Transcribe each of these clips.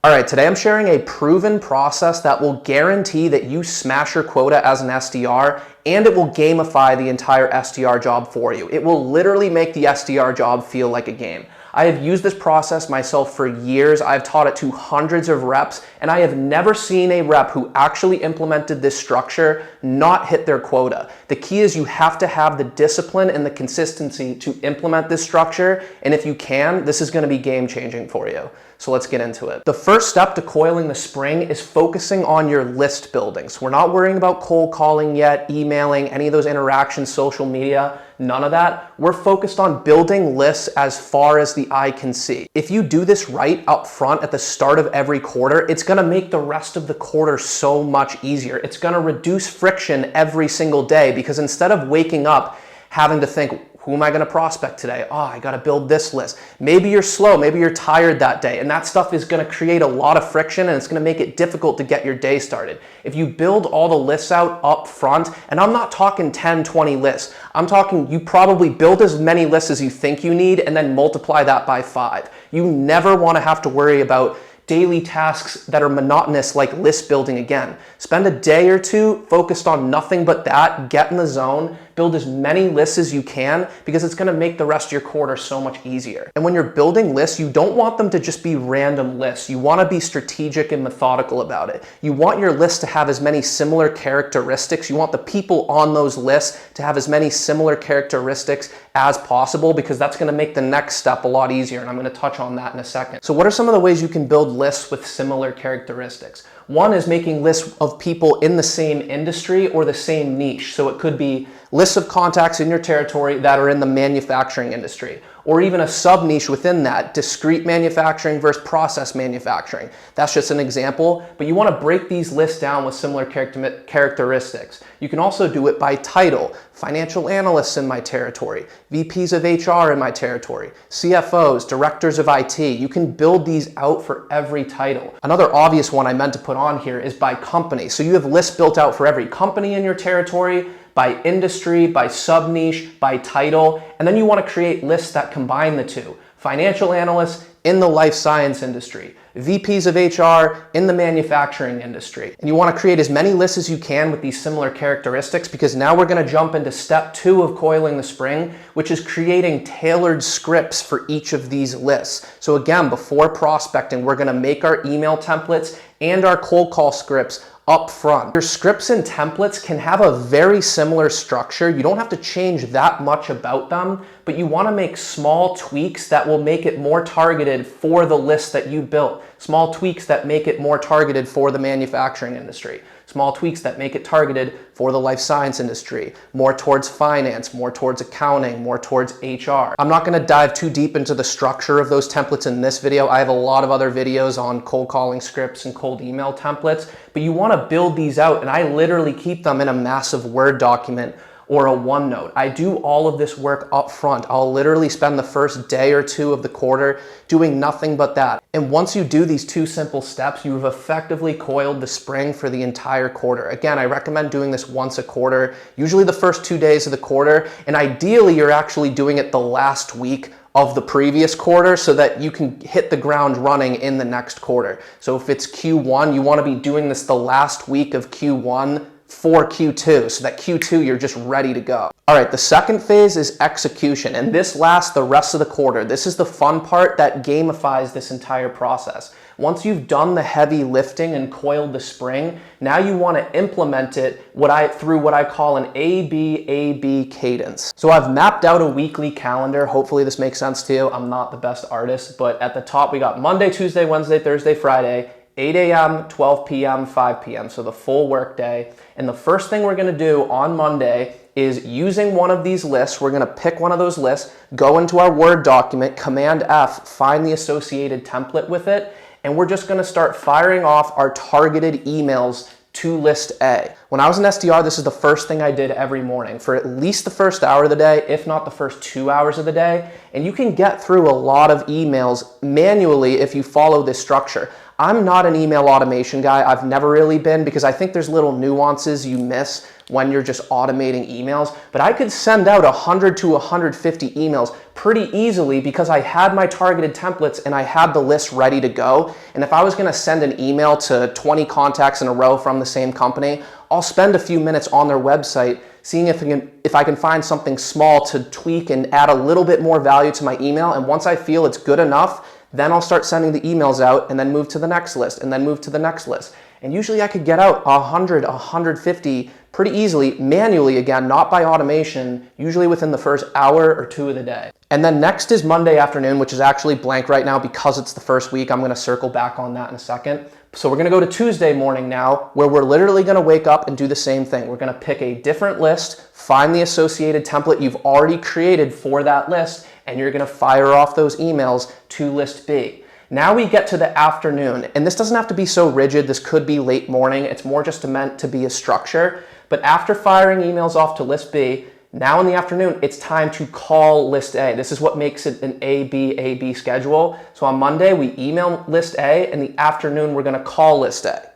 All right, today I'm sharing a proven process that will guarantee that you smash your quota as an SDR, and it will gamify the entire SDR job for you. It will literally make the SDR job feel like a game. I have used this process myself for years. I've taught it to hundreds of reps, and I have never seen a rep who actually implemented this structure not hit their quota. The key is you have to have the discipline and the consistency to implement this structure, and if you can, this is going to be game changing for you. So let's get into it. The first step to coiling the spring is focusing on your list building. So we're not worrying about cold calling yet, emailing, any of those interactions, social media, none of that. We're focused on building lists as far as the eye can see. If you do this right up front at the start of every quarter, it's gonna make the rest of the quarter so much easier. It's gonna reduce friction every single day, because instead of waking up having to think, who am I gonna prospect today? Oh, I gotta build this list. Maybe you're slow, maybe you're tired that day, and that stuff is gonna create a lot of friction, and it's gonna make it difficult to get your day started. If you build all the lists out up front, and I'm not talking 10, 20 lists, I'm talking you probably build as many lists as you think you need and then multiply that by 5. You never wanna have to worry about daily tasks that are monotonous like list building again. Spend a day or two focused on nothing but that, get in the zone, build as many lists as you can, because it's gonna make the rest of your quarter so much easier. And when you're building lists, you don't want them to just be random lists. You wanna be strategic and methodical about it. You want your list to have as many similar characteristics. You want the people on those lists to have as many similar characteristics as possible, because that's gonna make the next step a lot easier, and I'm gonna touch on that in a second. So what are some of the ways you can build lists with similar characteristics? One is making lists of people in the same industry or the same niche. So it could be lists of contacts in your territory that are in the manufacturing industry, or even a sub niche within that, discrete manufacturing versus process manufacturing. That's just an example, but you want to break these lists down with similar characteristics. You can also do it by title. Financial analysts in my territory, VPs of HR in my territory, CFOs, directors of IT. You can build these out for every title. Another obvious one I meant to put on here is by company. So you have lists built out for every company in your territory, by industry, by sub-niche, by title, and then you want to create lists that combine the two. Financial analysts in the life science industry, VPs of HR in the manufacturing industry. And you want to create as many lists as you can with these similar characteristics, because now we're going to jump into step 2 of coiling the spring, which is creating tailored scripts for each of these lists. So again, before prospecting, we're going to make our email templates and our cold call scripts up front. Your scripts and templates can have a very similar structure. You don't have to change that much about them, but you want to make small tweaks that will make it more targeted for the list that you built. Small tweaks that make it more targeted for the manufacturing industry. Small tweaks that make it targeted for the life science industry, more towards finance, more towards accounting, more towards HR. I'm not going to dive too deep into the structure of those templates in this video. I have a lot of other videos on cold calling scripts and cold email templates, but you want to build these out, and I literally keep them in a massive Word document or a OneNote. I do all of this work up front. I'll literally spend the first day or two of the quarter doing nothing but that. And once you do these 2 simple steps, you've effectively coiled the spring for the entire quarter. Again, I recommend doing this once a quarter, usually the first 2 days of the quarter, and ideally you're actually doing it the last week of the previous quarter so that you can hit the ground running in the next quarter. So if it's Q1, you want to be doing this the last week of Q1 for Q2, so that Q2 you're just ready to go. All right, the second phase is execution, and this lasts the rest of the quarter. This is the fun part that gamifies this entire process. Once you've done the heavy lifting and coiled the spring, now you want to implement it through what I call an A-B cadence. So I've mapped out a weekly calendar. Hopefully this makes sense to you. I'm not the best artist, but at the top we got Monday, Tuesday, Wednesday, Thursday, Friday, 8 a.m., 12 p.m., 5 p.m., so the full work day. And the first thing we're gonna do on Monday is, using one of these lists, we're gonna pick one of those lists, go into our Word document, Command F, find the associated template with it, and we're just gonna start firing off our targeted emails to list A. When I was an SDR, this is the first thing I did every morning for at least the first hour of the day, if not the first 2 hours of the day. And you can get through a lot of emails manually if you follow this structure. I'm not an email automation guy. I've never really been, because I think there's little nuances you miss when you're just automating emails. But I could send out 100 to 150 emails pretty easily because I had my targeted templates and I had the list ready to go. And if I was going to send an email to 20 contacts in a row from the same company, I'll spend a few minutes on their website seeing if I can find something small to tweak and add a little bit more value to my email. And once I feel it's good enough, then I'll start sending the emails out and then move to the next list and then move to the next list. And usually I could get out 100, 150 pretty easily, manually again, not by automation, usually within the first hour or two of the day. And then next is Monday afternoon, which is actually blank right now because it's the first week. I'm gonna circle back on that in a second. So we're gonna go to Tuesday morning now, where we're literally gonna wake up and do the same thing. We're gonna pick a different list, find the associated template you've already created for that list, and you're gonna fire off those emails to list B. Now we get to the afternoon, and this doesn't have to be so rigid. This could be late morning. It's more just meant to be a structure. But after firing emails off to list B, now in the afternoon, it's time to call list A. This is what makes it an A-B schedule. So on Monday, we email list A. In the afternoon, we're gonna call list A.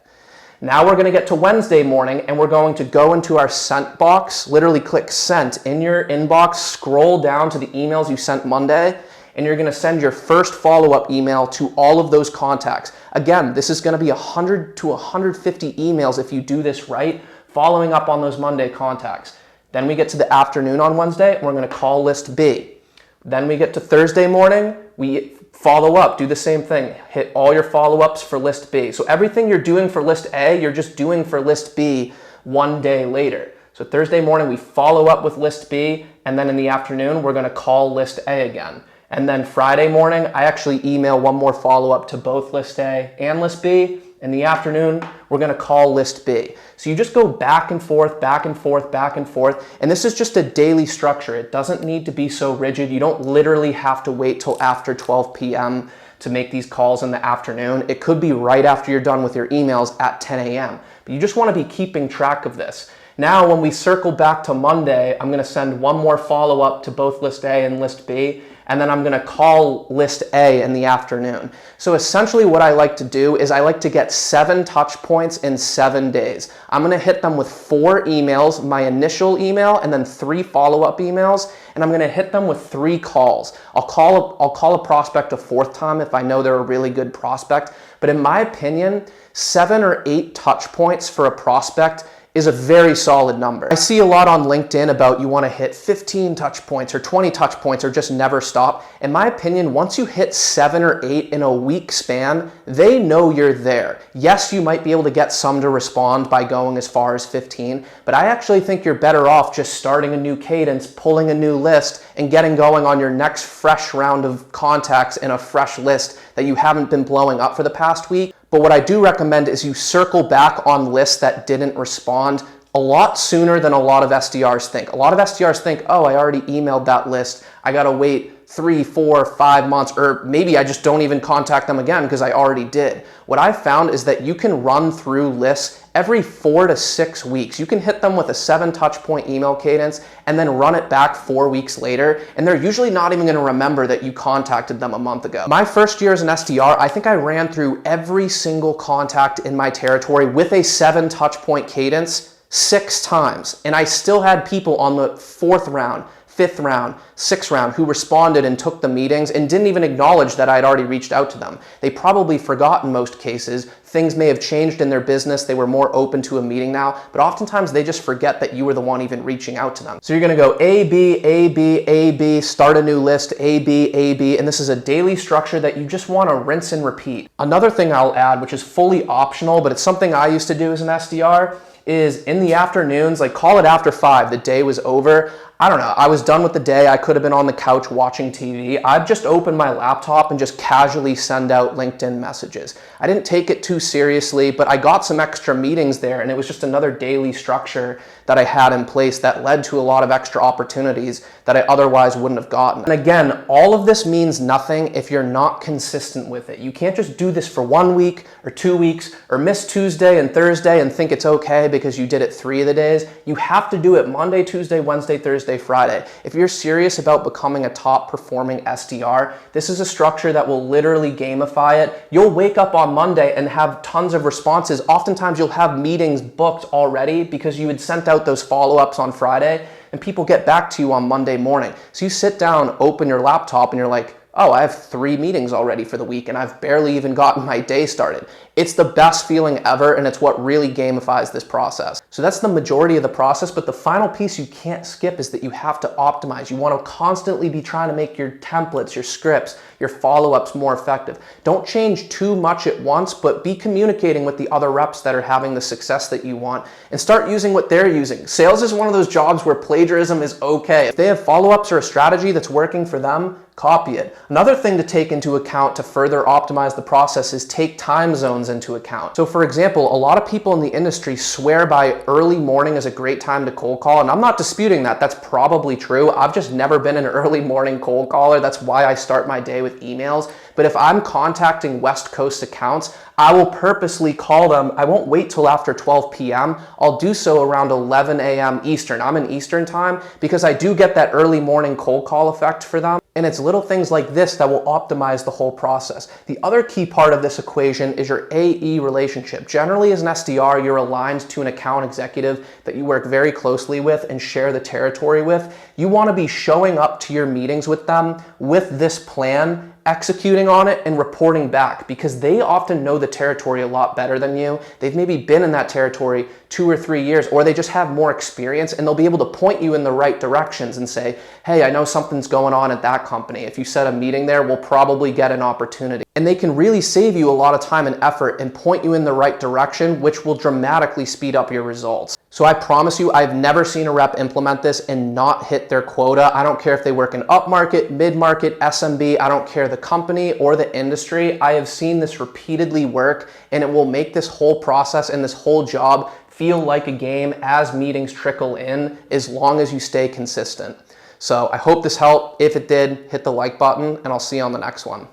Now we're gonna get to Wednesday morning, and we're going to go into our sent box, literally click sent in your inbox, scroll down to the emails you sent Monday, and you're gonna send your first follow-up email to all of those contacts. Again, this is gonna be 100 to 150 emails if you do this right, following up on those Monday contacts. Then we get to the afternoon on Wednesday, and we're gonna call list B. Then we get to Thursday morning, we follow up, do the same thing, hit all your follow-ups for list B. So everything you're doing for list A, you're just doing for list B one day later. So Thursday morning, we follow up with list B, and then in the afternoon, we're gonna call list A again. And then Friday morning, I actually email one more follow-up to both list A and list B. In the afternoon, we're gonna call list B. So you just go back and forth, back and forth, back and forth. And this is just a daily structure. It doesn't need to be so rigid. You don't literally have to wait till after 12 p.m. to make these calls in the afternoon. It could be right after you're done with your emails at 10 a.m. But you just wanna be keeping track of this. Now, when we circle back to Monday, I'm gonna send one more follow-up to both list A and list B, and then I'm gonna call list A in the afternoon. So essentially what I like to do is I like to get 7 touch points in 7 days. I'm gonna hit them with 4 emails, my initial email, and then 3 follow-up emails, and I'm gonna hit them with 3 calls. I'll call a prospect a 4th time if I know they're a really good prospect, but in my opinion, 7 or 8 touch points for a prospect is a very solid number. I see a lot on LinkedIn about you want to hit 15 touch points or 20 touch points or just never stop. In my opinion, once you hit 7 or 8 in a week span, they know you're there. Yes, you might be able to get some to respond by going as far as 15, but I actually think you're better off just starting a new cadence, pulling a new list, and getting going on your next fresh round of contacts in a fresh list that you haven't been blowing up for the past week. But what I do recommend is you circle back on lists that didn't respond a lot sooner than a lot of SDRs think. A lot of SDRs think, oh, I already emailed that list. I gotta wait 3, 4, 5 months, or maybe I just don't even contact them again because I already did. What I've found is that you can run through lists every 4 to 6 weeks. You can hit them with a 7 touch point email cadence and then run it back 4 weeks later, and they're usually not even gonna remember that you contacted them a month ago. My first year as an SDR, I think I ran through every single contact in my territory with a 7 touch point cadence 6 times, and I still had people on the 4th round, 5th round, 6th round who responded and took the meetings and didn't even acknowledge that I'd already reached out to them. They probably forgot in most cases. Things may have changed in their business. They were more open to a meeting now, but oftentimes they just forget that you were the one even reaching out to them. So you're gonna go A, B, A, B, A, B, start a new list, A, B, and this is a daily structure that you just wanna rinse and repeat. Another thing I'll add, which is fully optional, but it's something I used to do as an SDR, is in the afternoons, like call it after 5, the day was over. I don't know, I was done with the day. I could have been on the couch watching TV. I'd just open my laptop and just casually send out LinkedIn messages. I didn't take it too too seriously, but I got some extra meetings there, and it was just another daily structure that I had in place that led to a lot of extra opportunities that I otherwise wouldn't have gotten. And again, all of this means nothing if you're not consistent with it. You can't just do this for 1 week or 2 weeks or miss Tuesday and Thursday and think it's okay because you did it 3 of the days. You have to do it Monday, Tuesday, Wednesday, Thursday, Friday. If you're serious about becoming a top performing SDR, this is a structure that will literally gamify it. You'll wake up on Monday and have tons of responses. Oftentimes you'll have meetings booked already because you had sent out those follow-ups on Friday and people get back to you on Monday morning. So you sit down, open your laptop, and you're like, oh, I have 3 meetings already for the week and I've barely even gotten my day started. It's the best feeling ever, and it's what really gamifies this process. So that's the majority of the process, but the final piece you can't skip is that you have to optimize. You want to constantly be trying to make your templates, your scripts, your follow-ups more effective. Don't change too much at once, but be communicating with the other reps that are having the success that you want and start using what they're using. Sales is one of those jobs where plagiarism is okay. If they have follow-ups or a strategy that's working for them, copy it. Another thing to take into account to further optimize the process is take time zones into account. So for example, a lot of people in the industry swear by early morning is a great time to cold call, and I'm not disputing that. That's probably true. I've just never been an early morning cold caller. That's why I start my day with emails. But if I'm contacting West Coast accounts, I will purposely call them. I won't wait till after 12 p.m. I'll do so around 11 a.m. Eastern. I'm in Eastern time because I do get that early morning cold call effect for them. And it's little things like this that will optimize the whole process. The other key part of this equation is your AE relationship. Generally, as an SDR, you're aligned to an account executive that you work very closely with and share the territory with. You want to be showing up to your meetings with them with this plan, executing on it, and reporting back, because they often know the territory a lot better than you. They've maybe been in that territory 2 or 3 years, or they just have more experience, and they'll be able to point you in the right directions and say, hey, I know something's going on at that company. If you set a meeting there, we'll probably get an opportunity. And they can really save you a lot of time and effort and point you in the right direction, which will dramatically speed up your results. So I promise you, I've never seen a rep implement this and not hit their quota. I don't care if they work in upmarket, mid-market, SMB, I don't care the company or the industry. I have seen this repeatedly work, and it will make this whole process and this whole job feel like a game as meetings trickle in, as long as you stay consistent. So I hope this helped. If it did, hit the like button, and I'll see you on the next one.